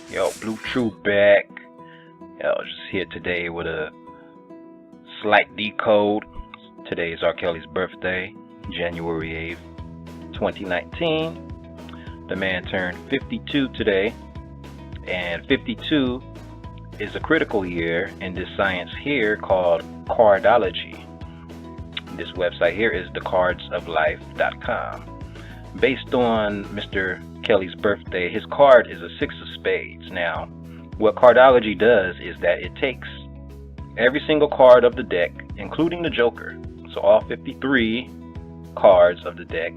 Yo, Bluu Truu back. Yo, just here today with a slight decode. Today is R. Kelly's birthday, January 8th, 2019. The man turned 52 today, and 52 is a critical year in this science here called cardology. This website here is thecardsoflife.com. Based on Mr. Kelly's birthday, his card is a 6 of spades. Now, what cardology does is that it takes every single card of the deck, including the Joker, so all 53 cards of the deck,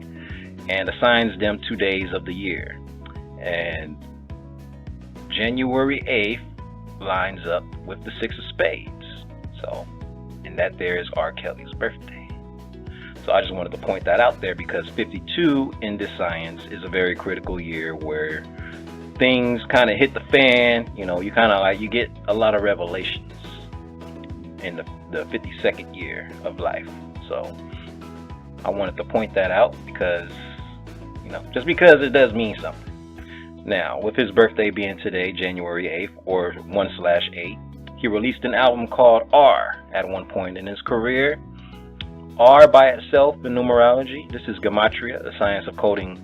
and assigns them to days of the year. And January 8th lines up with the 6 of spades. So, and that there is R. Kelly's birthday. So I just wanted to point that out there because 52 in this science is a very critical year where things kind of hit the fan. You know, you kind of you get a lot of revelations in the 52nd year of life. So I wanted to point that out because, you know, just because it does mean something. Now, with his birthday being today, January 8th, or 1/8, he released an album called R at one point in his career. R by itself in numerology, this is Gematria, the science of coding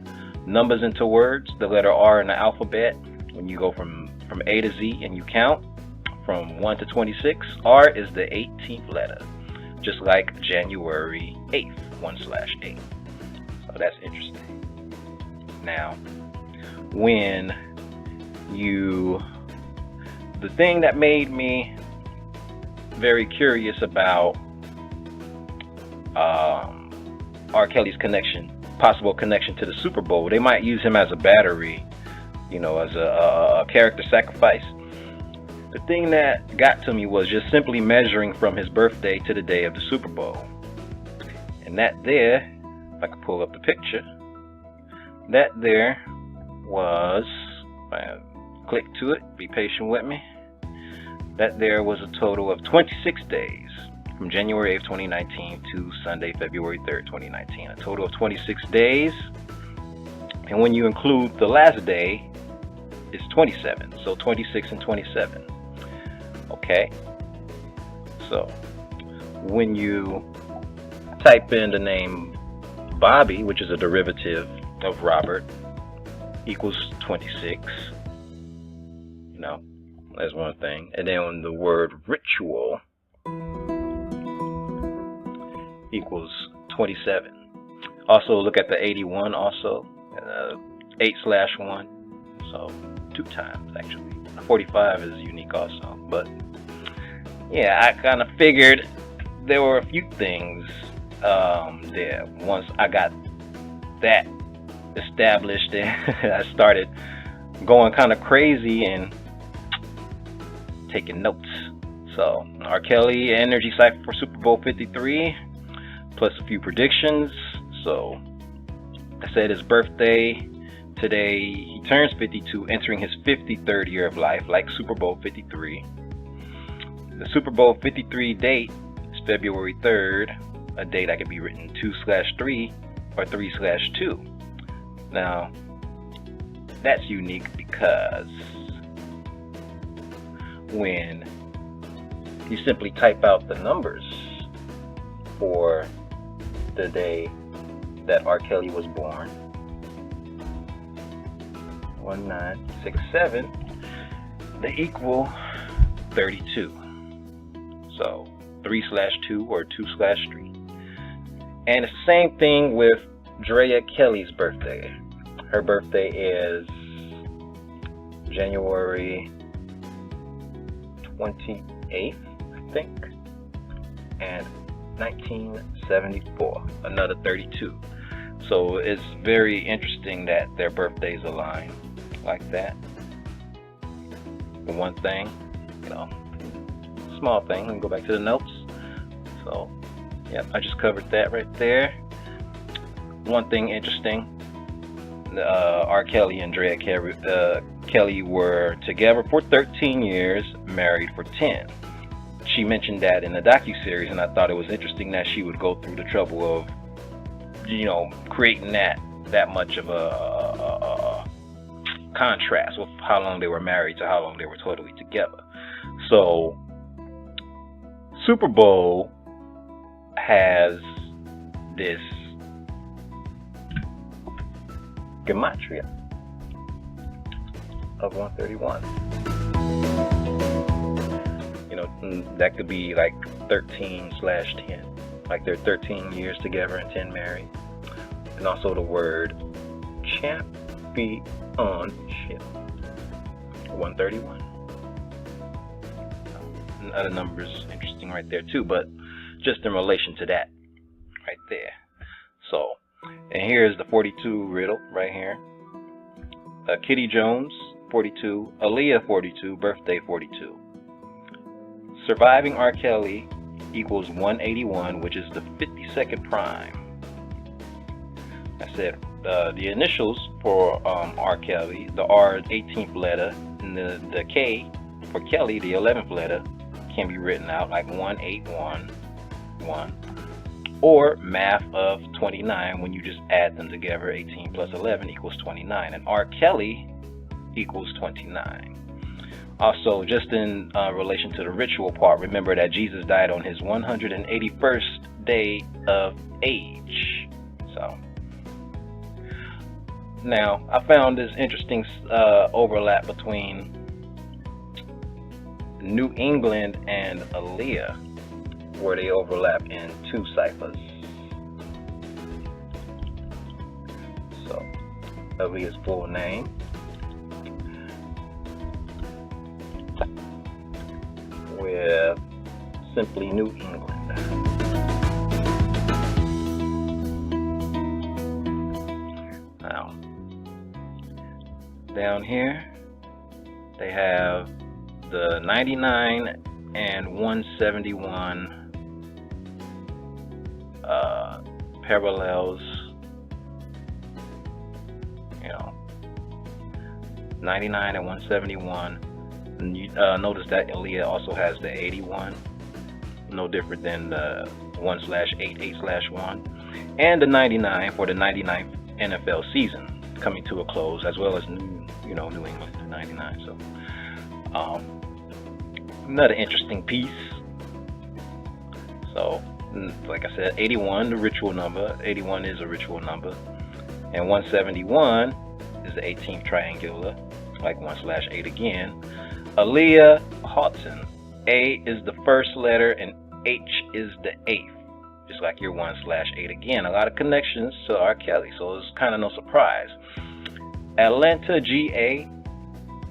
numbers into words, the letter R in the alphabet. When you go from A to Z and you count from 1 to 26, R is the 18th letter, just like January 8th, 1/8. So that's interesting. Now, the thing that made me very curious about R. Kelly's possible connection to the Super Bowl. They might use him as a battery, you know, as a character sacrifice. The thing that got to me was just simply measuring from his birthday to the day of the Super Bowl. And that there, if I could pull up the picture, that there was, if I click to it, be patient with me, that there was a total of 26 days. From January 8th, 2019 to Sunday, February 3rd, 2019. A total of 26 days. And when you include the last day, it's 27. So 26 and 27. Okay. So when you type in the name Bobby, which is a derivative of Robert, equals 26. You know, that's one thing. And then the word ritual equals 27. Also look at the 81 also, 8/1, so 2 times actually. 45 is unique also, but yeah, I kind of figured there were a few things there. Once I got that established, I started going kind of crazy and taking notes. So R. Kelly energy cipher for Super Bowl 53. Plus a few predictions. So I said his birthday today, he turns 52, entering his 53rd year of life, like Super Bowl 53. The Super Bowl 53 date is February 3rd, a date that could be written 2/3 or 3/2. Now that's unique because when you simply type out the numbers for the day that R. Kelly was born, 1967, they equal 32. So 3/2 or 2/3. And it's the same thing with Drea Kelly's birthday. Her birthday is January 28th, I think, and 1974, another 32. So it's very interesting that their birthdays align like that. The one thing, you know, small thing, let me go back to the notes. So yep, I just covered that right there. One thing interesting, R. Kelly and Drea Kelly were together for 13 years, married for 10. She mentioned that in the docuseries, and I thought it was interesting that she would go through the trouble of, you know, creating that much of a contrast with how long they were married to how long they were totally together. So Super Bowl has this Gematria of 131. You know, that could be like 13/10. Like they're 13 years together and 10 married. And also the word championship, 131. And other numbers interesting right there too, but just in relation to that right there. So, and here's the 42 riddle right here. Kitty Jones, 42. Aaliyah, 42. Birthday, 42. Surviving R. Kelly equals 181, which is the 52nd prime. I said the initials for R. Kelly, the R 18th letter, and the K for Kelly, the 11th letter, can be written out like 1811, or math of 29 when you just add them together. 18 plus 11 equals 29, and R. Kelly equals 29. Also, just in relation to the ritual part, remember that Jesus died on his 181st day of age. So now I found this interesting overlap between New England and Aaliyah, where they overlap in 2 ciphers. So Aaliyah's full name, with simply New England. Now, down here, they have the 99 and 171 parallels. You know, 99 and 171. And you notice that Aaliyah also has the 81, no different than the 1/8, 8/1, and the 99 for the 99th NFL season coming to a close, as well as New England 99. So another interesting piece. So like I said, 81, the ritual number. 81 is a ritual number, and 171 is the 18th triangular, like 1/8 again. Aaliyah Houghton, A is the first letter and H is the 8th, just like your 1/8 again. A lot of connections to R. Kelly, so it's kind of no surprise. Atlanta, GA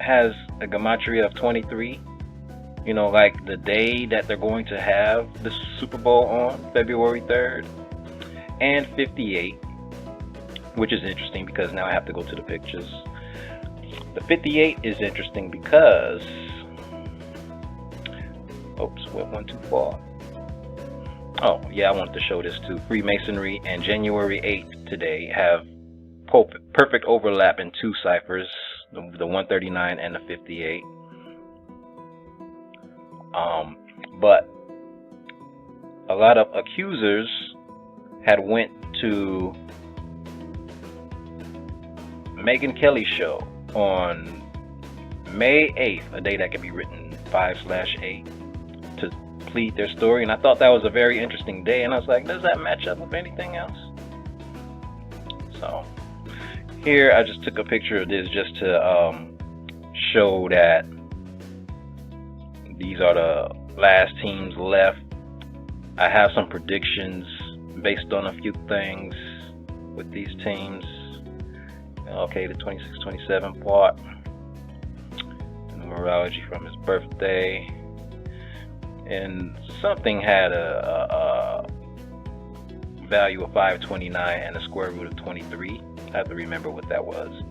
has a Gematria of 23, you know, like the day that they're going to have the Super Bowl on, February 3rd, and 58, which is interesting because now I have to go to the pictures. The 58 is interesting because, oops, went one too far. Oh, yeah, I wanted to show this too. Freemasonry and January 8th today have perfect overlap in 2 ciphers, the 139 and the 58. But a lot of accusers had went to Megyn Kelly's show on May 8th, a day that can be written 5/8, to plead their story, and I thought that was a very interesting day, and I was like, does that match up with anything else? So here I just took a picture of this just to show that these are the last teams left. I have some predictions based on a few things with these teams. Okay, the 26-27 part, the numerology from his birthday, and something had a value of 529 and a square root of 23. I have to remember what that was.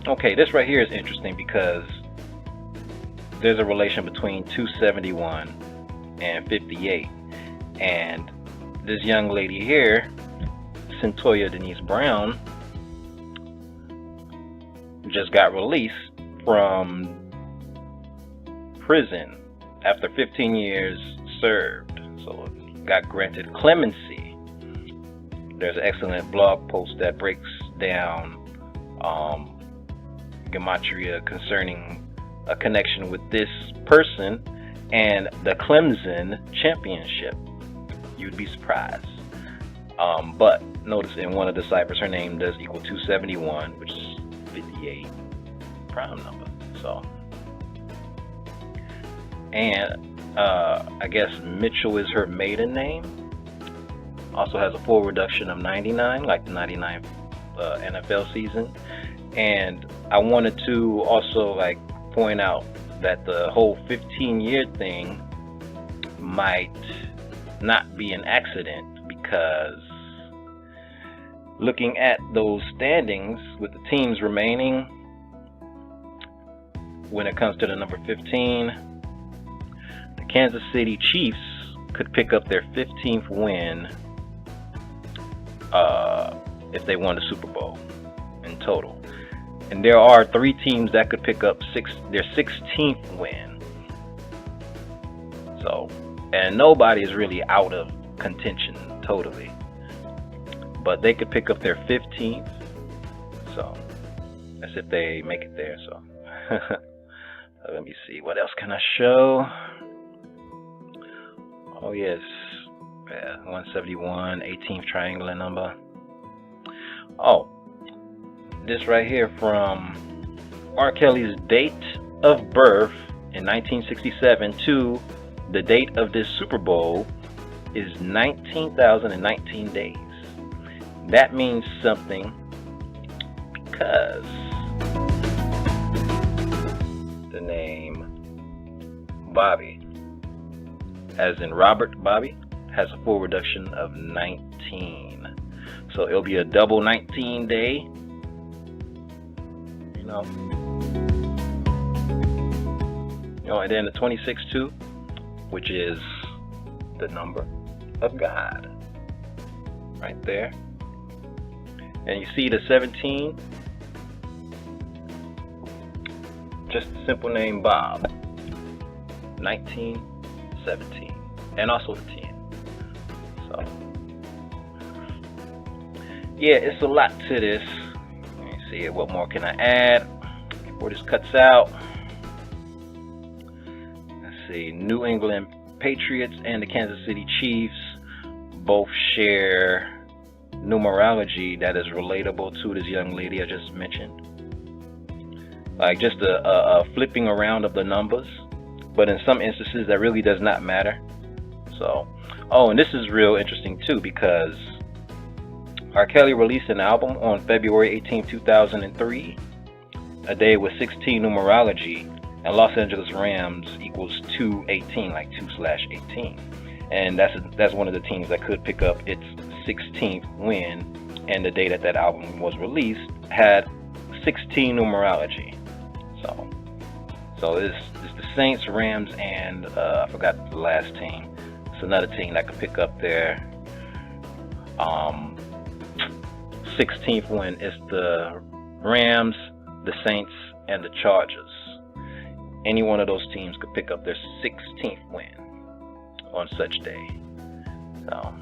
Okay, this right here is interesting because there's a relation between 271 and 58, and this young lady here, Centoya Denise Brown, just got released from prison after 15 years served, so got granted clemency. There's an excellent blog post that breaks down Gematria concerning a connection with this person and the Clemson championship. You'd be surprised. But notice in one of the ciphers her name does equal 271, which is 58 prime number. So, and I guess Mitchell is her maiden name. Also has a full reduction of 99, like the 99 NFL season. And I wanted to also like point out that the whole 15-year thing might not be an accident, because looking at those standings with the teams remaining, when it comes to the number 15, the Kansas City Chiefs could pick up their 15th win if they won the Super Bowl in total. And there are 3 teams that could pick up their 16th win. So, and nobody is really out of contention totally, but they could pick up their 15th. So that's if they make it there. So let me see, what else can I show? Oh yes, 171, 18th triangular number. Oh, this right here from R. Kelly's date of birth in 1967 to the date of this Super Bowl is 19,019 days. That means something because the name Bobby, as in Robert Bobby, has a full reduction of 19. So it'll be a double 19 day. And then the 26 too, which is the number of God right there. And you see the 17, just a simple name Bob, 1917, and also the 10. So yeah, it's a lot to this. Let me see, what more can I add before this cuts out? Let's see, New England Patriots and the Kansas City Chiefs both share numerology that is relatable to this young lady I just mentioned. Like just a flipping around of the numbers, but in some instances that really does not matter. So, oh, and this is real interesting too, because R. Kelly released an album on February 18, 2003, a day with 16 numerology, and Los Angeles Rams equals 218, like 2/18. And that's one of the teams that could pick up its 16th win, and the day that that album was released had 16 numerology. So it's the Saints, Rams, and I forgot the last team. It's another team that could pick up their 16th win. It's the Rams, the Saints, and the Chargers. Any one of those teams could pick up their 16th win on such day. So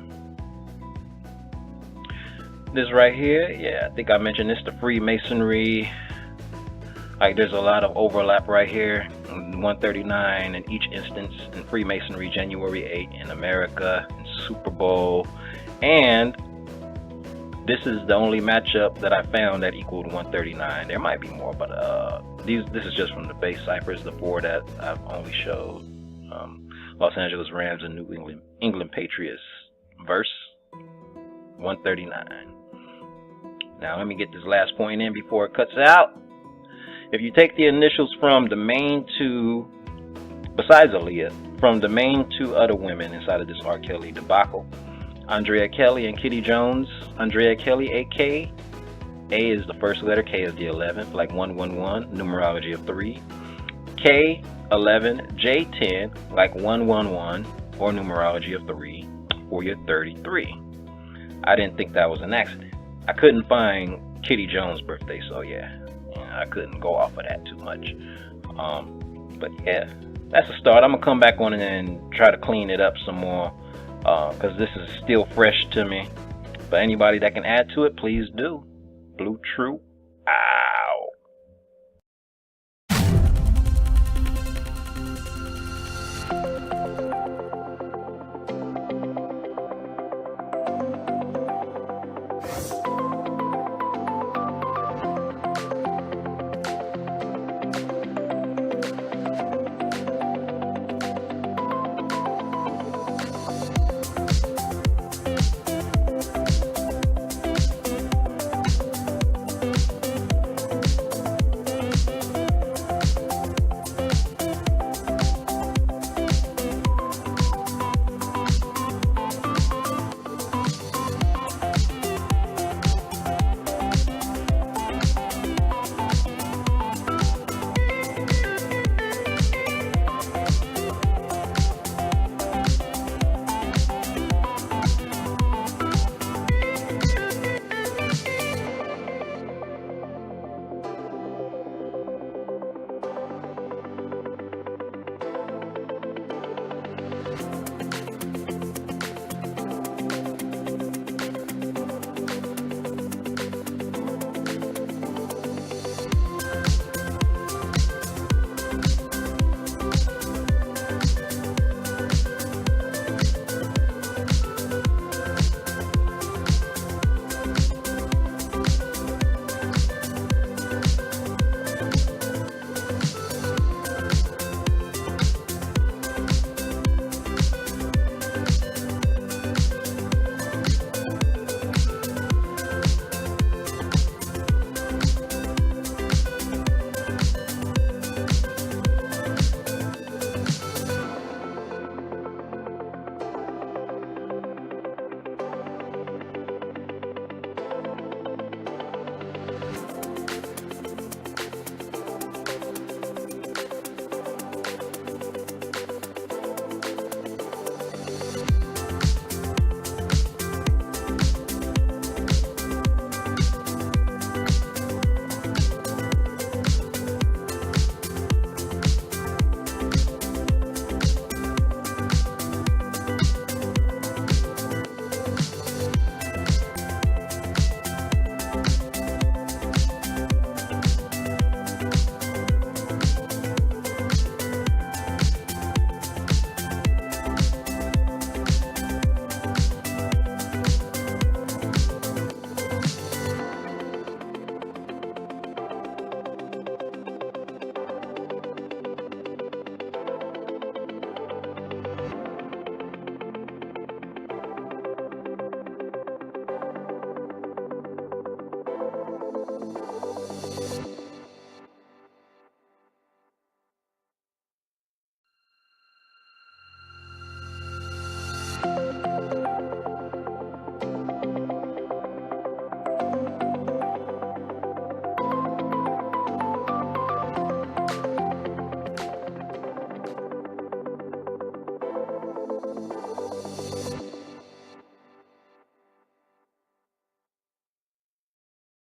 this right here, yeah, I think I mentioned this, the Freemasonry. Like there's a lot of overlap right here. 139 in each instance in Freemasonry, January 8 in America, in Super Bowl, and this is the only matchup that I found that equaled 139. There might be more, but this is just from the base ciphers, the 4 that I've only showed. Los Angeles Rams and New England Patriots verse 139. Now let me get this last point in before it cuts out. If you take the initials from the main 2, besides Aaliyah, from the main 2 other women inside of this R. Kelly debacle, Andrea Kelly and Kitty Jones. Andrea Kelly, AK. A is the first letter, K is the 11th, like 111, numerology of 3. K, 11, J, 10, like 111, or numerology of 3, for your 33. I didn't think that was an accident. I couldn't find Kitty Jones' birthday, so yeah, I couldn't go off of that too much. But yeah, that's a start. I'm going to come back on and try to clean it up some more, because this is still fresh to me. But anybody that can add to it, please do. Bluu, Truu, Ah.